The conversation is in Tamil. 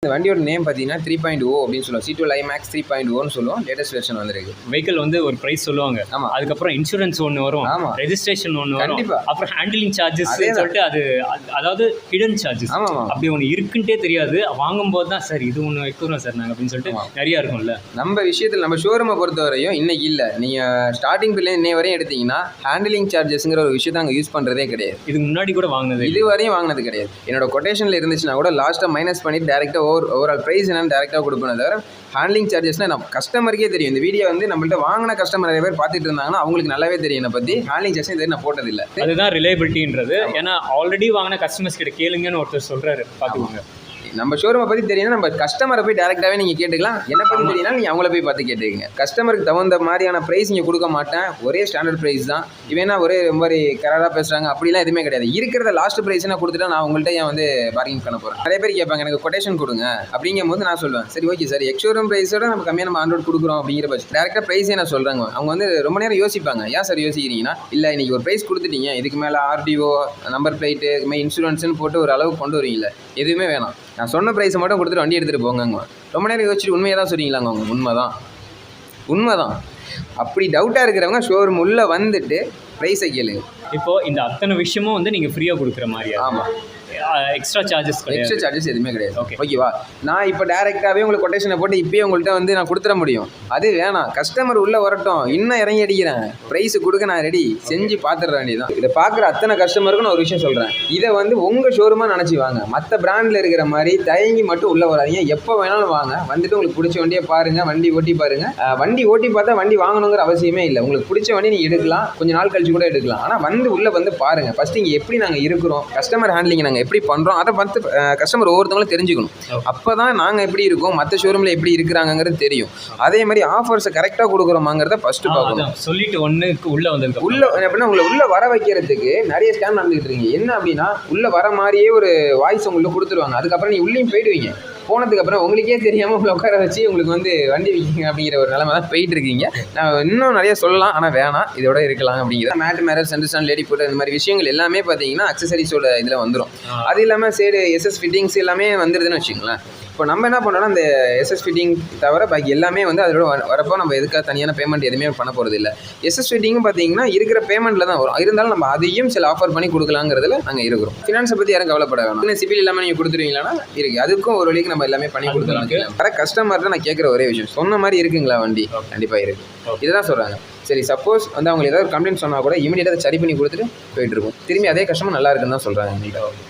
இந்த வண்டியோட நேம் பார்த்தீங்கன்னா 3.0 அப்படின்னு சொல்லுவோம். C2 IMAX 3.0ன்னு சொல்லுவோம். லேட்டஸ்ட் வெர்ஷன் வந்திருக்கு. வெஹிக்கிள் வந்து ஒரு ப்ரைஸ் சொல்லுவாங்க. ஆமாம். அதுக்கப்புறம் இன்சூரன்ஸ் ஒன்று வரும், ஆமாம், ரெஜிஸ்ட்ரேஷன் ஒன்று வரும், கண்டிப்பாக, அப்புறம் ஹேண்டிலிங் சார்ஜஸ் சொல்லிட்டு அது அதாவது ஹிடன் சார்ஜஸ் அப்படி ஒன்று இருக்குன்ட்டே தெரியாது. வாங்கும்போது தான் சார் இது ஒன்று வைக்கிறோம் சார் நாங்கள் அப்படின்னு சொல்லிட்டு நிறையா இருக்கும்ல. நம்ம விஷயத்தில் நம்ம ஷோரூமை பொறுத்த வரையும் இன்னைக்கு இல்லை, நீங்கள் ஸ்டார்டிங் பில்ல இன்னை வரையும் எடுத்தீங்கன்னா ஹேண்டிலிங் சார்ஜஸ்ங்கிற ஒரு விஷயத்தை அங்கே யூஸ் பண்ணுறதே கிடையாது. இதுக்கு முன்னாடி கூட வாங்கினது இது வரையும் வாங்கினது கிடையாது. என்னோட கொட்டேஷனில் இருந்துச்சுன்னா கூட லாஸ்ட்டாக மைனஸ் பண்ணிட்டு டேரெக்டாக ஓவரால் ப்ரைஸ் என்னன்னு டேரெக்டாக கொடுப்பேன். தவிர ஹேண்ட்லிங் சார்ஜஸ்னால் நம்ம கஸ்டமருக்கே தெரியும். இந்த வீடியோ வந்து நம்மள்ட்ட வாங்கின கஸ்டமர் நிறைய பேர் பார்த்துட்டு இருந்தாங்கன்னா அவங்களுக்கு நல்லாவே தெரியும் என்னை பற்றி. ஹேண்ட்லிங் சார்ஜஸ் இது நான் போட்டதில்லை. அதுதான் ரிலையபிலிட்டின்றது. ஏன்னா ஆல்ரெடி வாங்கின கஸ்டமர்ஸ் கிட்ட கேளுங்கன்னு ஒருத்தர் சொல்கிறாரு, பார்த்துக்கோங்க. நம்ம ஷோரூமை பற்றி தெரியும், நம்ம கஸ்டமரை போய் டேரெக்டாகவே நீங்கள் கேட்டுக்கலாம். என்னை பற்றி தெரியும்னா நீங்கள் அவங்கள போய் பார்த்து கேட்டுக்கங்க. கஸ்டமருக்கு தகுந்த மாதிரியான ப்ரைஸ் இங்கே கொடுக்க மாட்டேன். ஒரே ஸ்டாண்டர்ட் ப்ரைஸ் தான். இவனா ஒரே ரொம்ப கராராக பேசுகிறாங்க அப்படிலாம் எதுவுமே கிடையாது. இருக்கிறத லாஸ்ட் ப்ரைஸ் நான் கொடுத்துட்டா நான் உங்கள்கிட்ட ஏன் வந்து பார்க்கிங் பண்ண போகிறேன். நிறைய பேர் கேட்பாங்க எனக்கு கொட்டேஷன் கொடுங்க அப்படிங்கும் போது நான் சொல்லுவேன் சரி ஓகே சார், எக்ஸ்ஷோரூம் ப்ரைஸோட நம்ம கம்மியாக நம்ம ஆண்ட்ராய்டு கொடுக்குறோம் அப்படிங்கிற பட்சம் டேரெக்டாக ப்ரைஸே நான் சொல்கிறாங்க. அவங்க வந்து ரொம்ப நேரம் யோசிப்பாங்க. ஏன் சார் யோசிக்கிறீங்கன்னா, இல்லை இன்றைக்கி ஒரு ப்ரைஸ் கொடுத்துட்டீங்க, இதுக்கு மேலே RDO நம்பர் பிளேட்டு இதுமாதிரி இன்சூரன்ஸ்னு போட்டு ஒரு அளவுக்கு கொண்டு வரீங்களே, எதுவுமே வேணாம், நான் சொன்ன ப்ரைஸை மட்டும் கொடுத்துட்டு வண்டி எடுத்துகிட்டு போங்க. ரொம்ப நேரம் யோசிச்சுட்டு உண்மையாக தான் சொல்லிங்களாங்க. அவங்க உண்மைதான். அப்படி டவுட்டாக இருக்கிறவங்க ஷோரூம் உள்ளே வந்துட்டு ப்ரைஸை கேளுங்க. இப்போது இந்த அத்தனை விஷயமும் வந்து நீங்கள் ஃப்ரீயாக கொடுக்குற மாதிரியா? ஆமாம், எக்ஸ்ட்ரா சார்ஜஸ் எதுவுமே கிடையாது. ஓகேவா, நான் இப்போ டேரெக்டாகவே உங்களுக்கு கொட்டேஷனை போட்டு இப்போயே உங்கள்கிட்ட வந்து நான் கொடுத்துட முடியும். அது வேணாம், கஸ்டமர் உள்ளே வரட்டும், இன்னும் இறங்கி அடிக்கிறேன், ப்ரைஸு கொடுக்க நான் ரெடி, செஞ்சு பார்த்துட வேண்டியதான். இதை பார்க்குற அத்தனை கஸ்டமருக்கும் நான் ஒரு விஷயம் சொல்கிறேன், இதை வந்து உங்கள் ஷோரூமாக நினச்சி வாங்க. மற்ற பிராண்டில் இருக்கிற மாதிரி தயங்கி மட்டும் உள்ளே வராதிங்க. எப்போ வேணாலும் வாங்க, வந்துட்டு உங்களுக்கு பிடிச்ச வண்டியை பாருங்கள், வண்டி ஓட்டி பாருங்கள். வண்டி ஓட்டி பார்த்தா வண்டி வாங்கணுங்கிற அவசியமே இல்லை. உங்களுக்கு பிடிச்ச வண்டி நீங்கள் எடுக்கலாம், கொஞ்சம் நாள் கழிச்சு கூட எடுக்கலாம். ஆனால் வந்து உள்ளே வந்து பாருங்கள். ஃபஸ்ட்டு இங்கே எப்படி நாங்கள் இருக்கிறோம், கஸ்டமர் ஹேண்ட்லிங் நாங்கள் எப்படி பண்ணுறோம், அதை பார்த்து கஸ்டமர் ஒவ்வொருத்தவங்களும் தெரிஞ்சுக்கணும். அப்போ தான் நாங்கள் எப்படி இருக்கோம், மற்ற ஷோரூமில் எப்படி இருக்கிறாங்கிறது தெரியும். அதே மாதிரி ஆஃபர்ஸை கரெக்டாக கொடுக்குறோமாங்கிறத ஃபஸ்ட்டு பார்க்கணும். சொல்லிட்டு ஒன்றுக்கு உள்ளே வந்து எப்படின்னா உங்களை உள்ளே வர வைக்கிறதுக்கு நிறைய ஸ்கேம் நடந்துகிட்டு இருக்கீங்க. என்ன அப்படின்னா, உள்ளே வர மாதிரியே ஒரு வாய்ஸ் உங்களுக்கு கொடுத்துருவாங்க. அதுக்கப்புறம் நீ உள்ளேயும் போயிடுவீங்க. போனதுக்கப்புறம் உங்களுக்கே தெரியாமல் உங்களை உட்கார வச்சு உங்களுக்கு வந்து வண்டி விற்கிங்க அப்படிங்கிற ஒரு நிலைமை தான் போயிட்டு இருக்கீங்க. நான் இன்னும் நிறைய சொல்லலாம், ஆனால் வேணாம், இதோட இருக்கலாம் அப்படிங்கிற மேட் மேரேஜ் சென்டர்ஸ்டாண்ட் லேடி போட்டு இந்த மாதிரி விஷயங்கள் எல்லாமே பார்த்தீங்கன்னா அக்சசரிஸோட இதில் வந்துடும். அது இல்லாமல் சைடு SS ஃபிட்டிங்ஸ் எல்லாமே வந்துடுதுன்னு வச்சுங்களேன். இப்போ நம்ம என்ன பண்ணுறோம்னா, அந்த SS ஃபிட்டிங் தவிர பாக்கி எல்லாமே வந்து அதோட வரப்போ நம்ம எதுக்காக தனியான பேமெண்ட் எதுவுமே பண்ண போகிறது இல்லை. SS ஃபிட்டிங்கும் பார்த்தீங்கன்னா இருக்கிற பேமெண்ட்டில் தான் வரும். இருந்தாலும் நம்ம அதையும் சில ஆஃபர் பண்ணி கொடுக்கலாங்கிறதுல நாங்கள் இருக்கிறோம். ஃபினான்ஸை பற்றி யாரும் கவலைப்பட வேணும். இன்னும் சிபில் இல்லாமல் நீங்கள் கொடுத்துருவீங்களான்னா இருக்குது, அதுக்கும் ஒரு வழிக்கு நம்ம எல்லாமே பண்ணி கொடுக்கலாம். வர கஸ்டமர்கிட்ட நான் கேட்குற ஒரே விஷயம், சொன்ன மாதிரி இருக்குங்களா வண்டி? கண்டிப்பாக இருக்குது, இதுதான் சொல்கிறாங்க. சரி, சப்போஸ் வந்து அவங்க ஏதாவது கம்ப்ளைண்ட் சொன்னால் கூட இமீடியட்டாக சரி பண்ணி கொடுத்துட்டு போயிட்டு இருக்கும். திரும்பி அதே கஸ்டமர் நல்லா இருக்குன்னு தான் சொல்கிறாங்க.